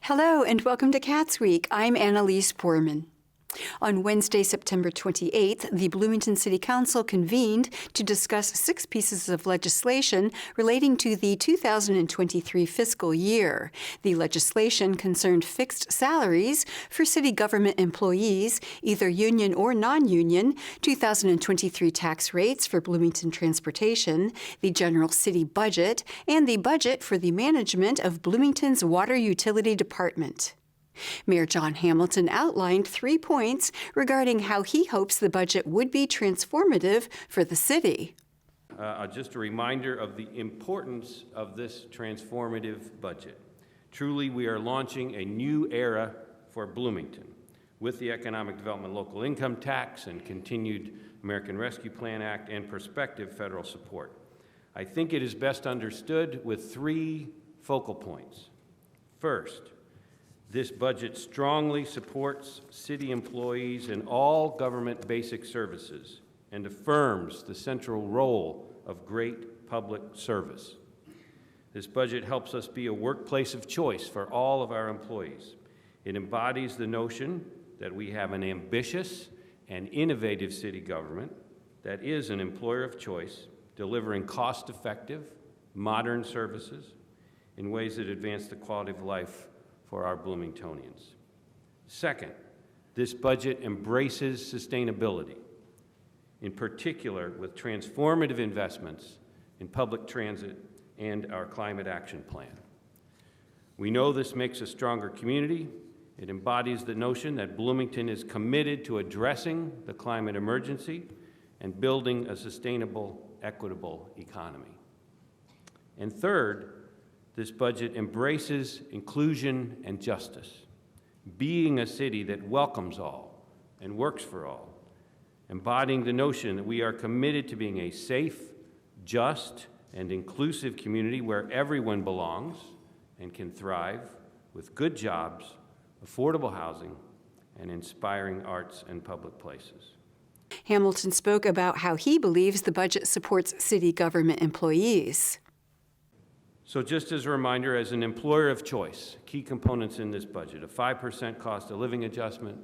Hello and welcome to CATSweek. I'm Annalise Borman. On Wednesday, September 28th, the Bloomington City Council convened to discuss 6 pieces of legislation relating to the 2023 fiscal year. The legislation concerned fixed salaries for city government employees, either union or non-union, 2023 tax rates for Bloomington transportation, the general city budget, and the budget for the management of Bloomington's water utility department. Mayor John Hamilton outlined 3 points regarding how he hopes the budget would be transformative for the city. Just a reminder of the importance of this transformative budget. Truly, we are launching a new era for Bloomington with the Economic Development Local Income Tax and continued American Rescue Plan Act and prospective federal support. I think it is best understood with 3 focal points. First, this budget strongly supports city employees in all government basic services and affirms the central role of great public service. This budget helps us be a workplace of choice for all of our employees. It embodies the notion that we have an ambitious and innovative city government that is an employer of choice, delivering cost-effective, modern services in ways that advance the quality of life for our Bloomingtonians. Second, this budget embraces sustainability, in particular with transformative investments in public transit and our climate action plan. We know this makes a stronger community. It embodies the notion that Bloomington is committed to addressing the climate emergency and building a sustainable, equitable economy. And third, this budget embraces inclusion and justice, being a city that welcomes all and works for all, embodying the notion that we are committed to being a safe, just, and inclusive community where everyone belongs and can thrive with good jobs, affordable housing, and inspiring arts and public places. Hamilton spoke about how he believes the budget supports city government employees. So just as a reminder, as an employer of choice, key components in this budget: a 5% cost of living adjustment,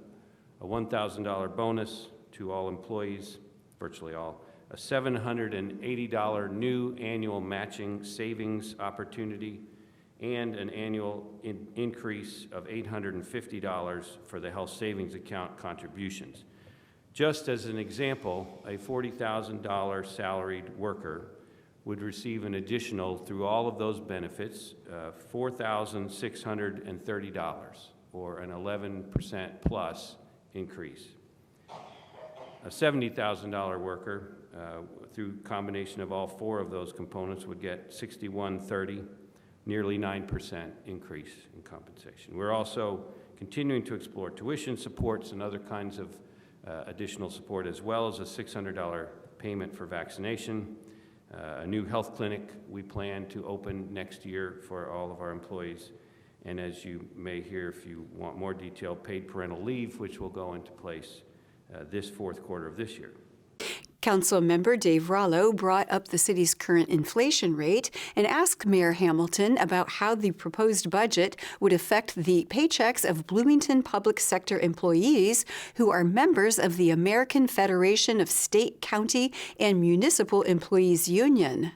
a $1,000 bonus to all employees, virtually all, a $780 new annual matching savings opportunity, and an annual increase of $850 for the health savings account contributions. Just as an example, a $40,000 salaried worker would receive an additional, through all of those benefits, $4,630, or an 11% plus increase. A $70,000 worker, through combination of all 4 of those components, would get $6,130, nearly 9% increase in compensation. We're also continuing to explore tuition supports and other kinds of additional support, as well as a $600 payment for vaccination. A new health clinic we plan to open next year for all of our employees. And as you may hear, if you want more detail, paid parental leave, which will go into place this 4th quarter of this year. Council member Dave Rollo brought up the city's current inflation rate and asked Mayor Hamilton about how the proposed budget would affect the paychecks of Bloomington public sector employees who are members of the American Federation of State, County, and Municipal Employees Union.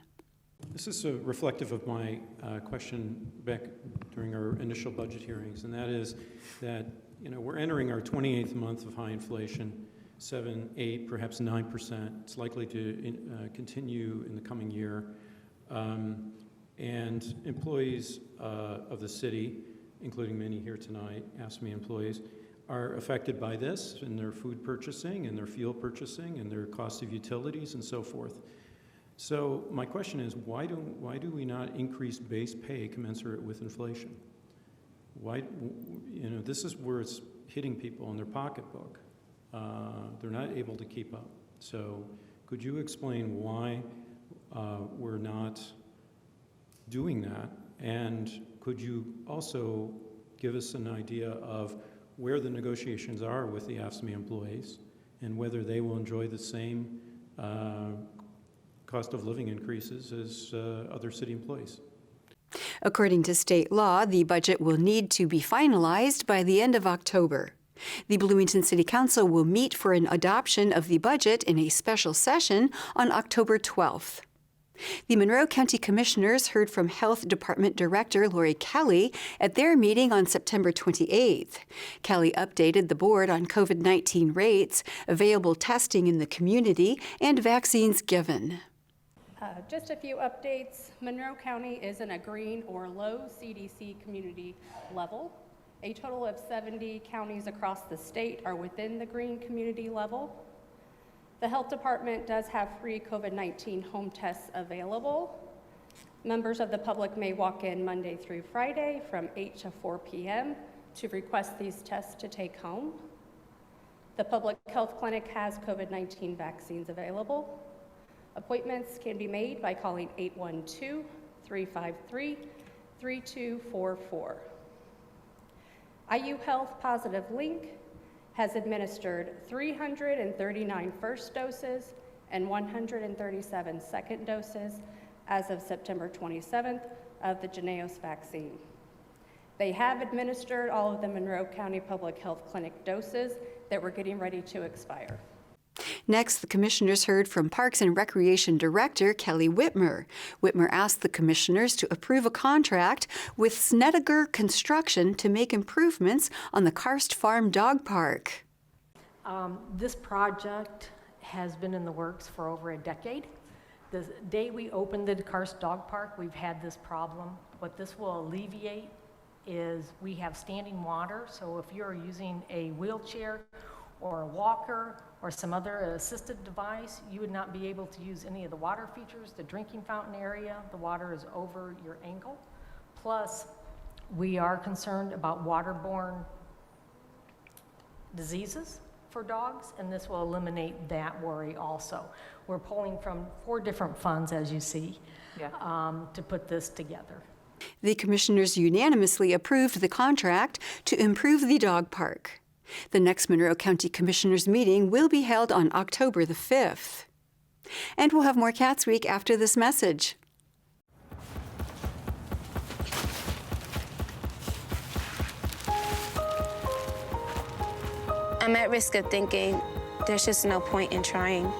This is reflective of my question back during our initial budget hearings, and that is that we're entering our 28th month of high inflation. 7, 8, perhaps 9%. It's likely to continue in the coming year. And employees of the city, including many here tonight, AFSCME employees, are affected by this in their food purchasing and their fuel purchasing and their cost of utilities and so forth. So my question is, why do we not increase base pay commensurate with inflation? Why, this is where it's hitting people in their pocketbook. They're not able to keep up. So could you explain why we're not doing that? And could you also give us an idea of where the negotiations are with the AFSCME employees and whether they will enjoy the same cost of living increases as other city employees? According to state law, the budget will need to be finalized by the end of October. The Bloomington City Council will meet for an adoption of the budget in a special session on October 12th. The Monroe County Commissioners heard from Health Department Director Lori Kelly at their meeting on September 28th. Kelly updated the board on COVID-19 rates, available testing in the community, and vaccines given. Just a few updates. Monroe County is in a green or low CDC community level. A total of 70 counties across the state are within the green community level. The health department does have free COVID-19 home tests available. Members of the public may walk in Monday through Friday from 8 to 4 p.m. to request these tests to take home. The public health clinic has COVID-19 vaccines available. Appointments can be made by calling 812-353-3244. IU Health Positive Link has administered 339 first doses and 137 second doses as of September 27th of the Jynneos vaccine. They have administered all of the Monroe County Public Health Clinic doses that were getting ready to expire. Next, the commissioners heard from Parks and Recreation Director Kelly Whitmer. Whitmer asked the commissioners to approve a contract with Snedeker Construction to make improvements on the Karst Farm Dog Park. This project has been in the works for over a decade. The day we opened the Karst Dog Park, we've had this problem. What this will alleviate is we have standing water, so if you're using a wheelchair or a walker or some other assisted device, you would not be able to use any of the water features. The drinking fountain area, the water is over your ankle. Plus, we are concerned about waterborne diseases for dogs, and this will eliminate that worry also. We're pulling from 4 different funds, as you see, to put this together. The commissioners unanimously approved the contract to improve the dog park. The next Monroe County Commissioners meeting will be held on October the 5th. And we'll have more Cats Week after this message. I'm at risk of thinking there's just no point in trying.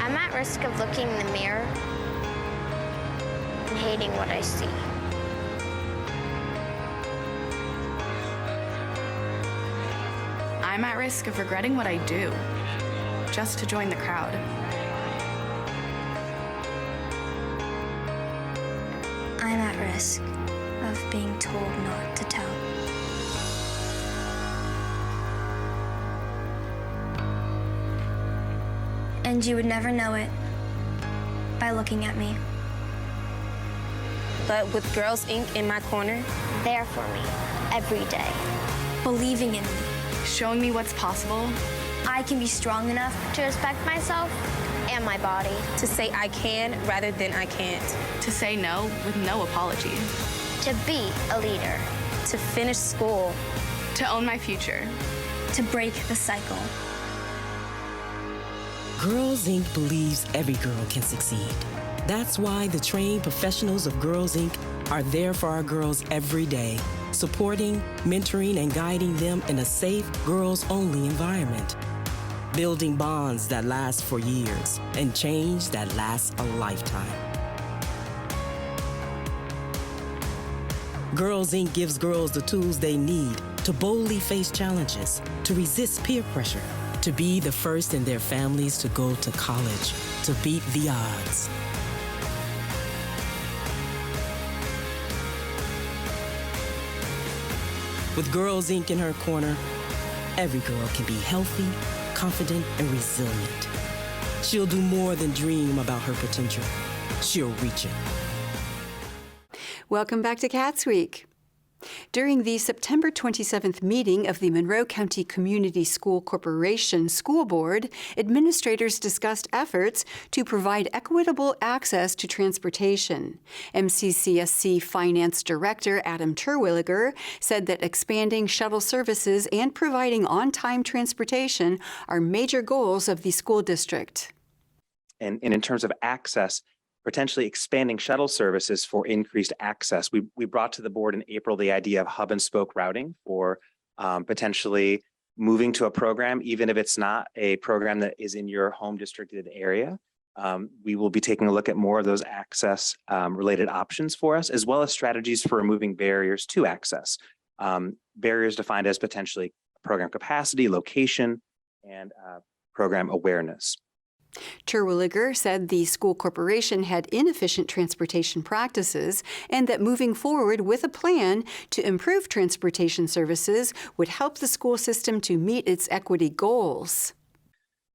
I'm at risk of looking in the mirror and hating what I see. I'm at risk of regretting what I do, just to join the crowd. I'm at risk of being told not to tell. And you would never know it by looking at me. But with Girls Inc. in my corner, There for me, every day. Believing in me. Showing me what's possible. I can be strong enough to respect myself and my body. to say I can rather than I can't, To say no with no apology. To be a leader. to finish school, To own my future. To break the cycle. Girls Inc. believes every girl can succeed. That's why the trained professionals of Girls Inc. are there for our girls every day, supporting, mentoring, and guiding them in a safe, girls-only environment. Building bonds that last for years and change that lasts a lifetime. Girls Inc. gives girls the tools they need to boldly face challenges, to resist peer pressure, to be the first in their families to go to college, to beat the odds. With Girls Inc. in her corner, every girl can be healthy, confident, and resilient. She'll do more than dream about her potential. She'll reach it. Welcome back to Cats Week. During the September 27th meeting of the Monroe County Community School Corporation School Board, administrators discussed efforts to provide equitable access to transportation. MCCSC Finance Director Adam Terwilliger said that expanding shuttle services and providing on-time transportation are major goals of the school district. And in terms of access, potentially expanding shuttle services for increased access. We brought to the board in April the idea of hub and spoke routing for potentially moving to a program, even if it's not a program that is in your home districted area. We will be taking a look at more of those access related options for us, as well as strategies for removing barriers to access. Barriers defined as potentially program capacity, location, and program awareness. Terwilliger said the school corporation had inefficient transportation practices and that moving forward with a plan to improve transportation services would help the school system to meet its equity goals.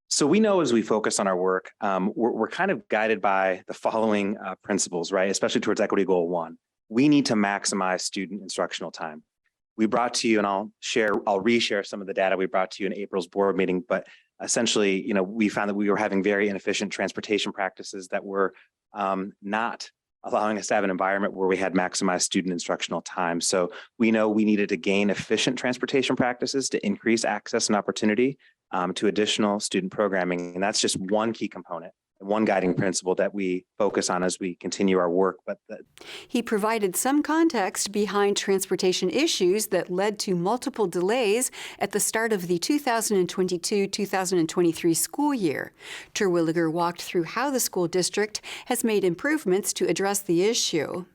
So we know as we focus on our work, we're kind of guided by the following principles, right? Especially towards equity goal 1. We need to maximize student instructional time. We brought to you, and I'll reshare some of the data we brought to you in April's board meeting, but essentially, we found that we were having very inefficient transportation practices that were not allowing us to have an environment where we had maximized student instructional time. So we know we needed to gain efficient transportation practices to increase access and opportunity to additional student programming. And that's just one key component, one guiding principle that we focus on as we continue our work. He provided some context behind transportation issues that led to multiple delays at the start of the 2022-2023 school year. Terwilliger walked through how the school district has made improvements to address the issue.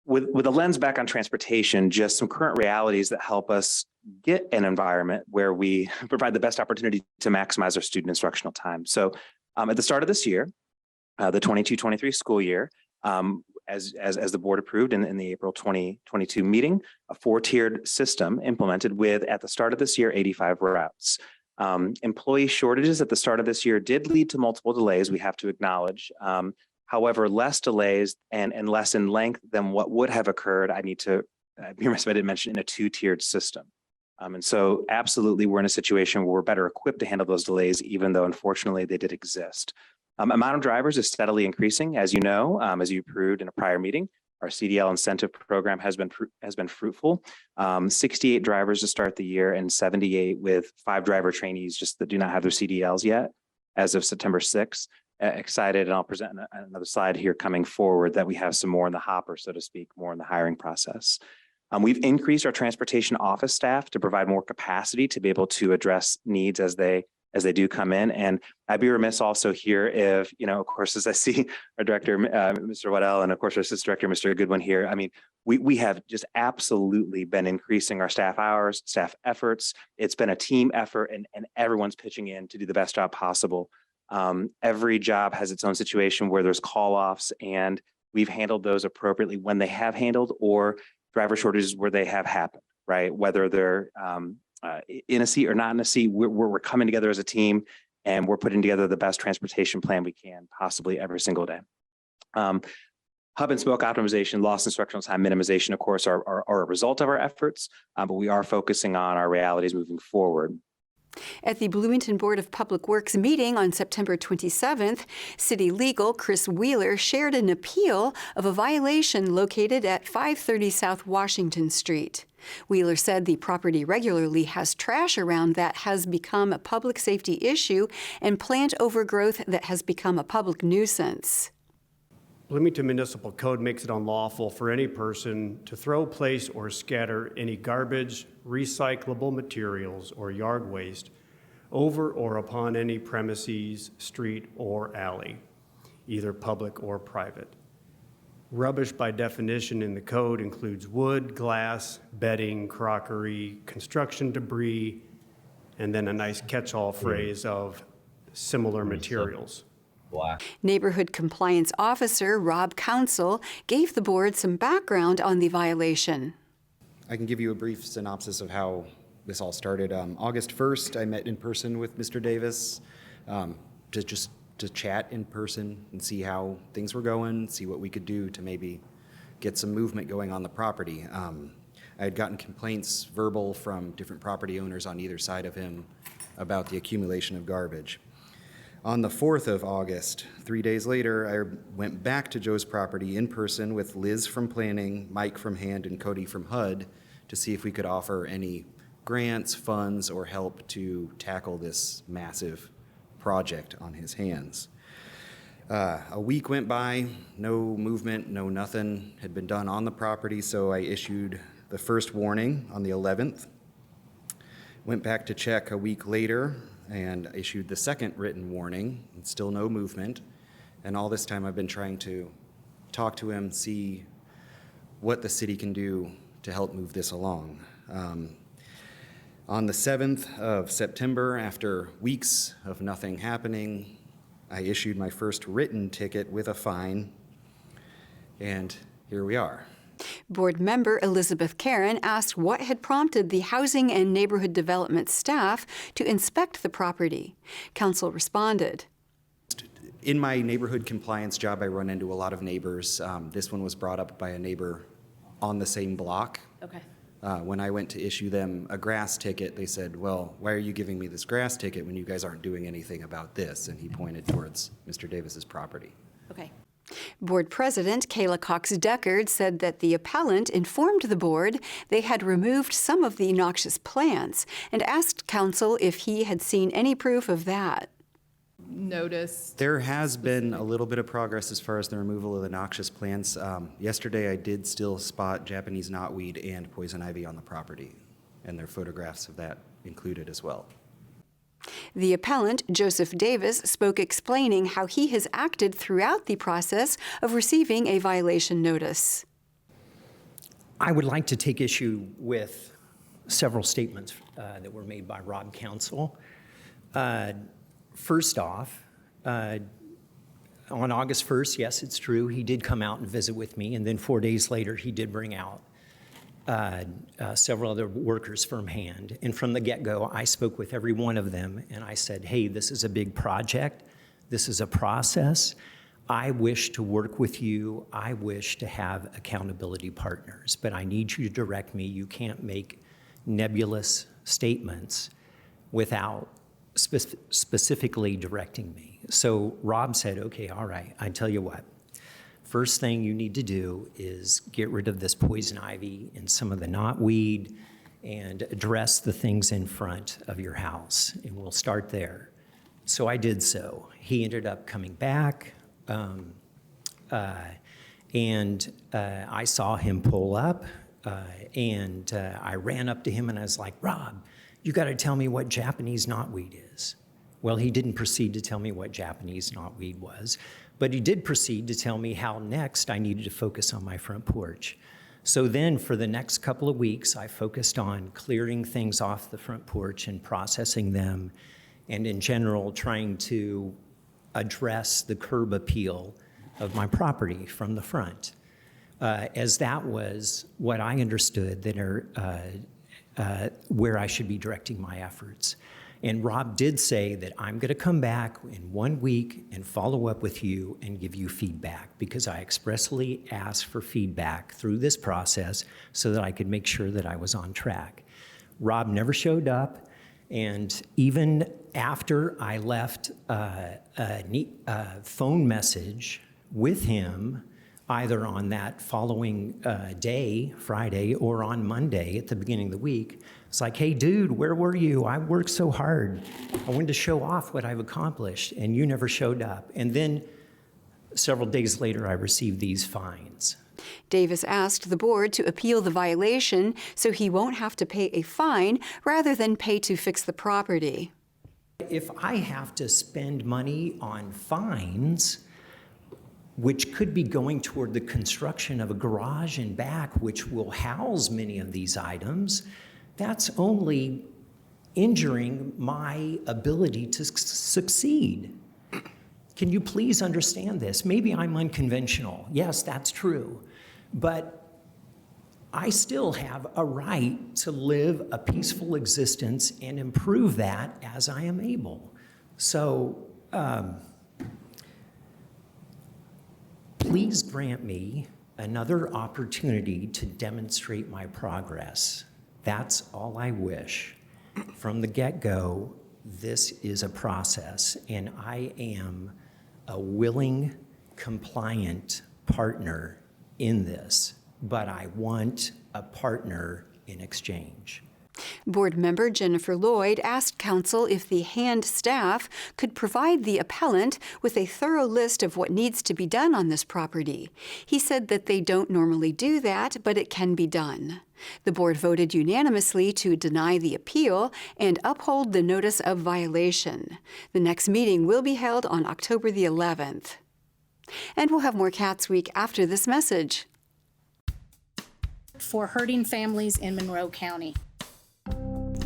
With a lens back on transportation, just some current realities that help us get an environment where we provide the best opportunity to maximize our student instructional time. So at the start of this year, the 22-23 school year, as the board approved in the April 2022 meeting, a 4-tiered system implemented with, at the start of this year, 85 routes. Employee shortages at the start of this year did lead to multiple delays, we have to acknowledge. However, less delays and less in length than what would have occurred, I need to be remiss if I didn't mention, in a 2-tiered system. And so absolutely, we're in a situation where we're better equipped to handle those delays, even though unfortunately they did exist. Amount of drivers is steadily increasing, as you know, as you approved in a prior meeting. Our CDL incentive program has been fruitful. 68 drivers to start the year and 78 with 5 driver trainees just that do not have their CDLs yet as of September 6th. Excited, and I'll present another slide here coming forward that we have some more in the hopper, so to speak, more in the hiring process. We've increased our transportation office staff to provide more capacity to be able to address needs as they do come in. And I'd be remiss also here if, of course, as I see our director, Mr. Waddell, and of course, our assistant director, Mr. Goodwin here. I mean, we have just absolutely been increasing our staff hours, staff efforts. It's been a team effort, and everyone's pitching in to do the best job possible. Every job has its own situation where there's call-offs, and we've handled those appropriately when they have handled, or driver shortages where they have happened, right? Whether they're in a seat or not in a seat, we're coming together as a team, and we're putting together the best transportation plan we can possibly every single day. Hub and spoke optimization, lost instructional time minimization, of course, are a result of our efforts, but we are focusing on our realities moving forward. At the Bloomington Board of Public Works meeting on September 27th, City Legal Chris Wheeler shared an appeal of a violation located at 530 South Washington Street. Wheeler said the property regularly has trash around that has become a public safety issue and plant overgrowth that has become a public nuisance. Bloomington Municipal Code makes it unlawful for any person to throw, place, or scatter any garbage, recyclable materials, or yard waste over or upon any premises, street, or alley, either public or private. Rubbish by definition in the code includes wood, glass, bedding, crockery, construction debris, and then a nice catch-all phrase of similar materials. Neighborhood Compliance Officer Rob Council gave the board some background on the violation. I can give you a brief synopsis of how this all started. August 1st, I met in person with Mr. Davis to chat in person and see how things were going, see what we could do to maybe get some movement going on the property. I had gotten complaints verbal from different property owners on either side of him about the accumulation of garbage. On the 4th of August, 3 days later, I went back to Joe's property in person with Liz from Planning, Mike from Hand, and Cody from HUD to see if we could offer any grants, funds, or help to tackle this massive project on his hands. A week went by, no movement, no nothing had been done on the property, so I issued the first warning on the 11th. Went back to check a week later and issued the second written warning, and still no movement. And all this time I've been trying to talk to him, see what the city can do to help move this along. On the 7th of September, after weeks of nothing happening, I issued my first written ticket with a fine, and here we are. Board member Elizabeth Karen asked what had prompted the Housing and Neighborhood Development staff to inspect the property. Council responded. In my neighborhood compliance job, I run into a lot of neighbors. This one was brought up by a neighbor on the same block. Okay. When I went to issue them a grass ticket, they said, well, why are you giving me this grass ticket when you guys aren't doing anything about this? And he pointed towards Mr. Davis's property. Okay. Board President Kayla Cox-Deckard said that the appellant informed the board they had removed some of the noxious plants and asked council if he had seen any proof of that. There has been a little bit of progress as far as the removal of the noxious plants. Yesterday I did still spot Japanese knotweed and poison ivy on the property, and there are photographs of that included as well. The appellant, Joseph Davis, spoke explaining how he has acted throughout the process of receiving a violation notice. I would like to take issue with several statements that were made by Rob Council. First off, on August 1st, yes, it's true, he did come out and visit with me, and then 4 days later, he did bring out several other workers from Hand. And from the get-go, I spoke with every one of them, and I said, hey, this is a big project. This is a process. I wish to work with you. I wish to have accountability partners, but I need you to direct me. You can't make nebulous statements without specifically directing me. So Rob said, okay, all right, I tell you what. First thing you need to do is get rid of this poison ivy and some of the knotweed and address the things in front of your house, and we'll start there. So I did so. He ended up coming back, and I saw him pull up, and I ran up to him and I was like, Rob, you got to tell me what Japanese knotweed is. Well, he didn't proceed to tell me what Japanese knotweed was, but he did proceed to tell me how next I needed to focus on my front porch. So then for the next couple of weeks, I focused on clearing things off the front porch and processing them, and in general, trying to address the curb appeal of my property from the front, as that was what I understood that are where I should be directing my efforts. And Rob did say that I'm going to come back in 1 week and follow up with you and give you feedback, because I expressly asked for feedback through this process so that I could make sure that I was on track. Rob never showed up, and even after I left a phone message with him, either on that following day, Friday, or on Monday at the beginning of the week, it's like, hey, dude, where were you? I worked so hard. I wanted to show off what I've accomplished, and you never showed up. And then several days later, I received these fines. Davis asked the board to appeal the violation so he won't have to pay a fine rather than pay to fix the property. If I have to spend money on fines, which could be going toward the construction of a garage and back, which will house many of these items, that's only injuring my ability to succeed. Can you please understand this? Maybe I'm unconventional. Yes, that's true. But I still have a right to live a peaceful existence and improve that as I am able. So please grant me another opportunity to demonstrate my progress. That's all I wish. From the get-go, this is a process, and I am a willing, compliant partner in this, but I want a partner in exchange. Board member Jennifer Lloyd asked council if the hand staff could provide the appellant with a thorough list of what needs to be done on this property. He said that they don't normally do that, but it can be done. The board voted unanimously to deny the appeal and uphold the notice of violation. The next meeting will be held on October the 11th. And we'll have more Cats Week after this message. For hurting families in Monroe County.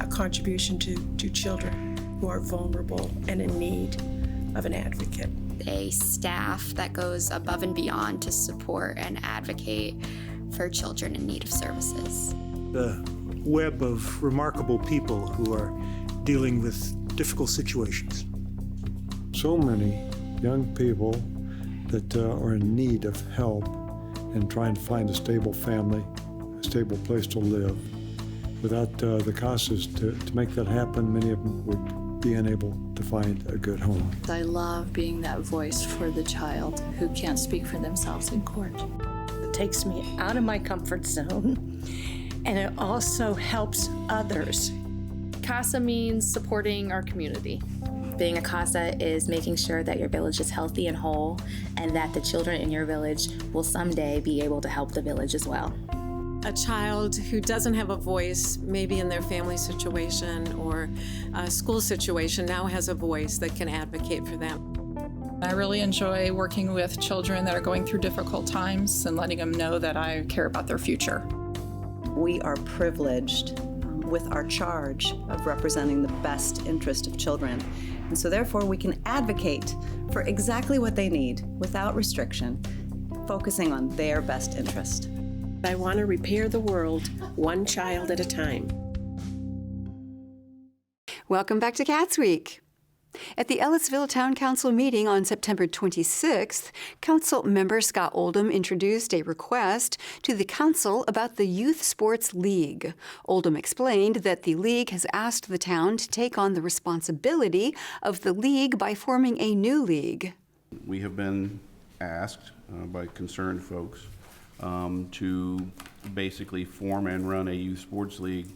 A contribution to children who are vulnerable and in need of an advocate. A staff that goes above and beyond to support and advocate for children in need of services. The web of remarkable people who are dealing with difficult situations. So many young people that are in need of help and trying to find a stable family, a stable place to live. Without the CASAs to make that happen, many of them would be unable to find a good home. I love being that voice for the child who can't speak for themselves in court. It takes me out of my comfort zone, and it also helps others. CASA means supporting our community. Being a CASA is making sure that your village is healthy and whole, and that the children in your village will someday be able to help the village as well. A child who doesn't have a voice, maybe in their family situation or a school situation, now has a voice that can advocate for them. I really enjoy working with children that are going through difficult times and letting them know that I care about their future. We are privileged with our charge of representing the best interest of children. And so therefore we can advocate for exactly what they need without restriction, focusing on their best interest. I want to repair the world one child at a time. Welcome back to Cats Week. At the Ellisville Town Council meeting on September 26th, Council member Scott Oldham introduced a request to the council about the Youth Sports League. Oldham explained that the league has asked the town to take on the responsibility of the league by forming a new league. We have been asked by concerned folks to basically form and run a youth sports league,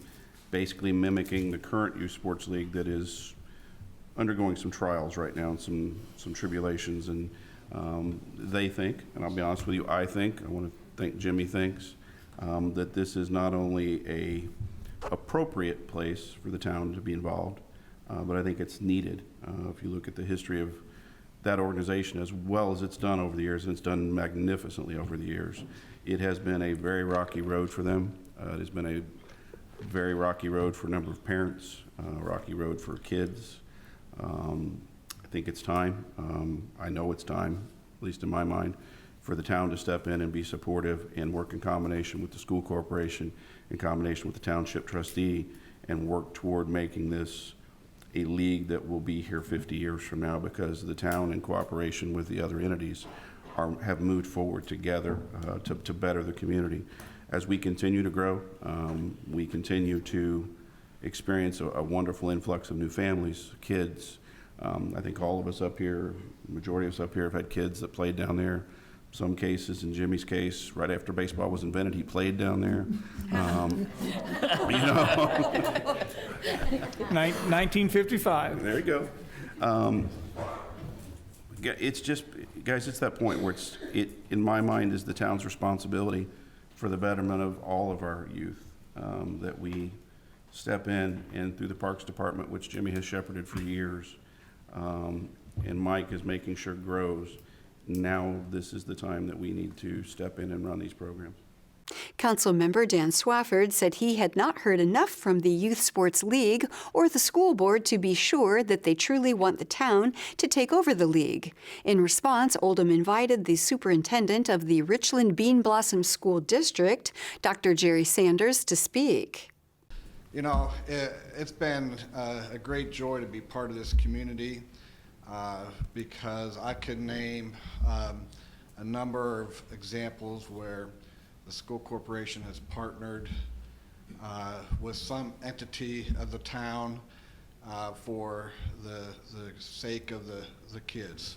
basically mimicking the current youth sports league that is undergoing some trials right now and some tribulations. And they think, and I'll be honest with you, I want to think Jimmy thinks, that this is not only a appropriate place for the town to be involved, but I think it's needed. If you look at the history of that organization as well as it's done over the years, and it's done magnificently over the years, it has been a very rocky road for them. It has been a very rocky road for a number of parents, rocky road for kids. I think it's time, I know it's time, at least in my mind, for the town to step in and be supportive and work in combination with the school corporation, in combination with the township trustee, and work toward making this a league that will be here 50 years from now, because the town, in cooperation with the other entities, have moved forward together to better the community. As we continue to grow, we continue to experience a wonderful influx of new families, kids. I think all of us up here, the majority of us up here have had kids that played down there. Some cases, in Jimmy's case, right after baseball was invented, he played down there. You know, 1955. There you go. It's just, guys, it's that point where it, in my mind, is the town's responsibility for the betterment of all of our youth, that we step in and through the Parks Department, which Jimmy has shepherded for years, and Mike is making sure grows. Now this is the time that we need to step in and run these programs. Council member Dan Swafford said he had not heard enough from the Youth Sports League or the school board to be sure that they truly want the town to take over the league. In response, Oldham invited the superintendent of the Richland Bean Blossom School District, Dr. Jerry Sanders, to speak. You know, it's been a great joy to be part of this community because I could name a number of examples where the school corporation has partnered with some entity of the town for the sake of the kids.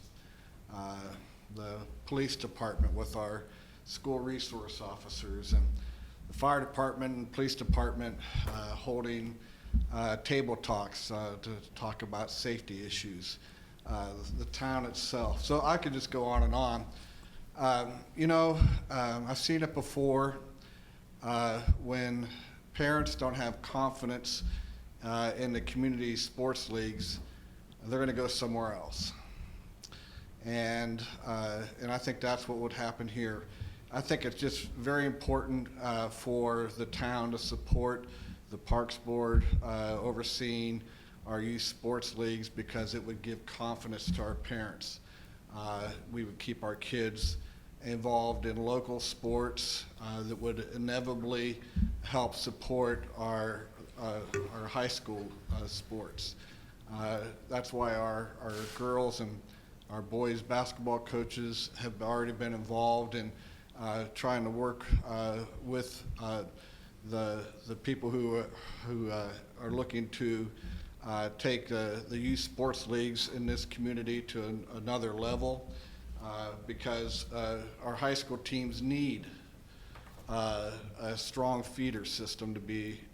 The police department with our school resource officers, and the fire department and police department holding table talks to talk about safety issues, the town itself. So I could just go on and on. I've seen it before when parents don't have confidence in the community sports leagues, they're going to go somewhere else. And I think that's what would happen here. I think it's just very important for the town to support the Parks Board overseeing our youth sports leagues, because it would give confidence to our parents. We would keep our kids involved in local sports that would inevitably help support our high school sports. That's why our girls and our boys basketball coaches have already been involved in trying to work with the people who are looking to take the youth sports leagues in this community to another level, because our high school teams need a strong feeder system to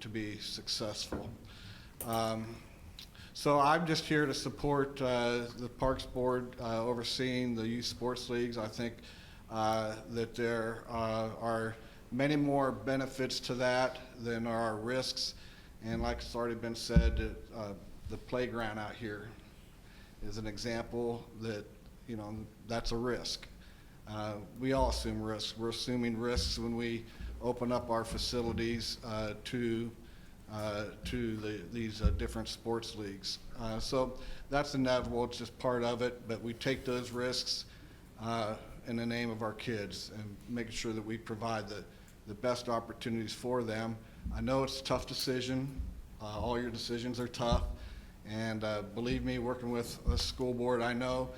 be successful. So I'm just here to support the Parks Board overseeing the youth sports leagues. I think that there are many more benefits to that than there are risks. And like it's already been said, the playground out here is an example that, that's a risk. We all assume risks. We're assuming risks when we open up our facilities to these different sports leagues. So that's inevitable. It's just part of it. But we take those risks in the name of our kids and making sure that we provide the best opportunities for them. I know it's a tough decision. All your decisions are tough. And believe me, working with a school board, I know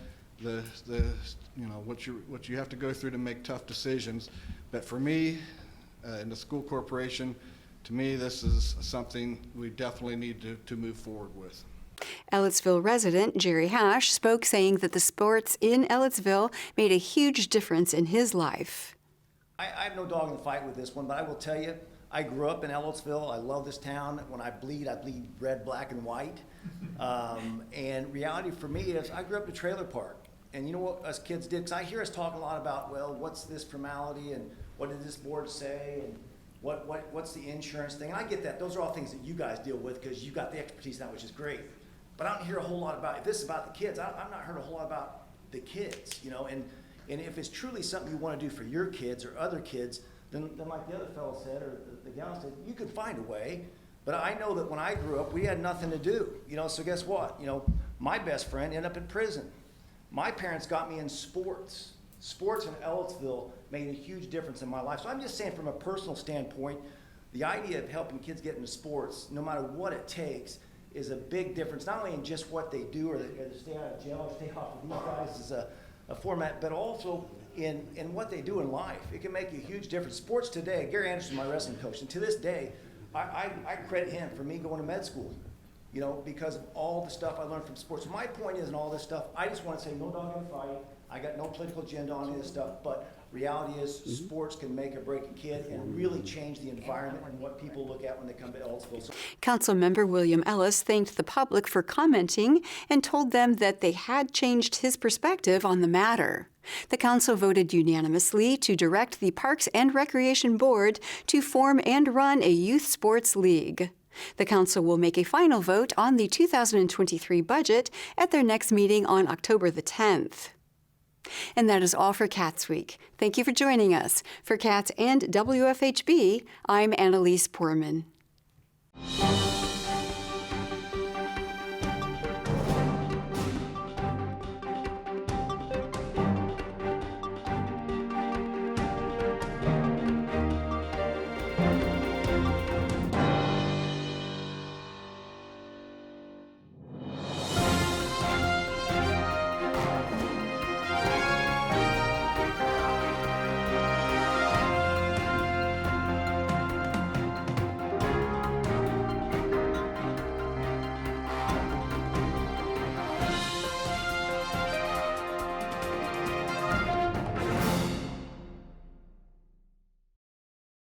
what you have to go through to make tough decisions. But for me, in the school corporation, to me, this is something we definitely need to move forward with. Ellettsville resident Jerry Hash spoke, saying that the sports in Ellettsville made a huge difference in his life. I have no dog in the fight with this one, but I will tell you, I grew up in Ellettsville. I love this town. When I bleed red, black, and white. And reality for me is I grew up in a trailer park. And you know what us kids did? Because I hear us talking a lot about, well, what's this formality and what did this board say and what's the insurance thing? And I get that. Those are all things that you guys deal with because you got the expertise in that, which is great. But I don't hear a whole lot about, if this is about the kids, I've not heard a whole lot about the kids, and if it's truly something you want to do for your kids or other kids, then like the other fellow said, or the gal said, you could find a way. But I know that when I grew up, we had nothing to do, so guess what? My best friend ended up in prison. My parents got me in sports. Sports in Ellettsville made a huge difference in my life. So I'm just saying, from a personal standpoint, the idea of helping kids get into sports, no matter what it takes, is a big difference, not only in just what they do or they stay out of jail or stay off of these guys as a format, but also in what they do in life. It can make a huge difference. Sports today, Gary Anderson is my wrestling coach, and to this day, I credit him for me going to med school, because of all the stuff I learned from sports. So my point is, in all this stuff, I just want to say no dog in the fight. I got no political agenda on any of this stuff, but reality is sports can make or break a kid and really change the environment and what people look at when they come to Ellettsville. Councilmember William Ellis thanked the public for commenting and told them that they had changed his perspective on the matter. The council voted unanimously to direct the Parks and Recreation Board to form and run a youth sports league. The council will make a final vote on the 2023 budget at their next meeting on October the 10th. And that is all for CATSweek. Thank you for joining us. For CATS and WFHB, I'm Annalise Poorman.